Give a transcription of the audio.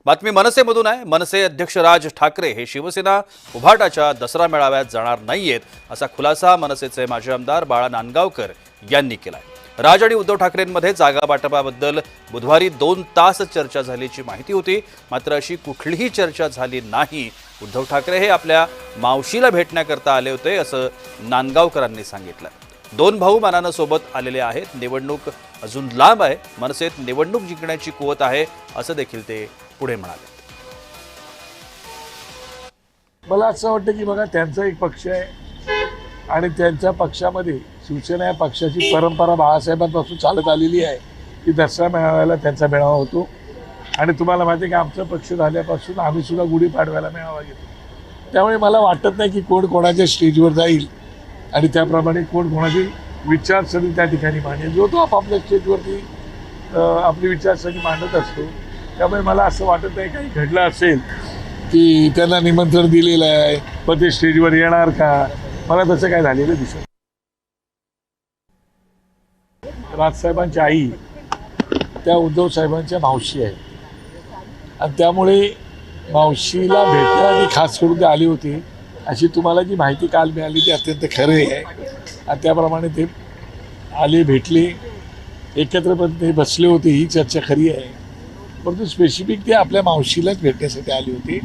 बातमी मनसेमधून आहे। मनसे अध्यक्ष राज ठाकरे हे शिवसेना उभाटाच्या दसरा मेळाव्यात जाणार नाहीयेत असा खुलासा मनसेचे माजी आमदार बाळा नांदगावकर यांनी केलाय। राज आणि उद्धव ठाकरेंमध्ये जागा वाटपाबद्दल बुधवारी 2 तास चर्चा झाल्याची माहिती होती, मात्र अशी कुठलीही चर्चा झाली नाही। उद्धव ठाकरे हे आपल्या मावशीला भेटण्याकरता आले होते असं नांदगावकरांनी सांगितलं। 2 भाऊ मनानं सोबत आलेले आहेत। निवडणूक अजून लांब आहे, मनसेत निवडणूक जिंकण्याची कुवत आहे असं देखील ते पुढे म्हणाले। मला असं वाटतं की बघा, त्यांचा एक पक्ष आहे आणि त्यांच्या पक्षामध्ये शिवसेना या पक्षाची परंपरा बाळासाहेबांपासून चालत आलेली आहे की दसरा मेळाव्याला त्यांचा मेळावा होतो। आणि तुम्हाला माहिती आहे की आमचा पक्ष झाल्यापासून आम्ही सुद्धा गुढीपाडव्याला मेळावा घेतो। त्यामुळे मला वाटत नाही की कोण कोणाच्या स्टेजवर जाईल आणि त्याप्रमाणे कोण कोणाची विचारसरणी त्या ठिकाणी मांडेल। जो तो आपापल्या स्टेजवरती आपली विचारसरणी मांडत असतो। त्यामुळे मला असं वाटत नाही काही घडलं असेल की त्यांना निमंत्रण दिलेलं आहे पण ते स्टेजवर येणार का, मला तसं काय झालेलं दिसत। राजसाहेबांची आई त्या उद्धव साहेबांच्या मावशी आहे आणि त्यामुळे मावशीला भेटण्यासाठी खास करून ते आले होते अशी तुम्हाला जी माहिती काल मिळाली ती अत्यंत खरं आहे। आणि त्याप्रमाणे ते आले, भेटले, एकत्रपणे ते बसले होते, ही चर्चा खरी आहे। परंतु स्पेसिफिक ते आपल्या मावशीलाच भेटण्यासाठी आले होते।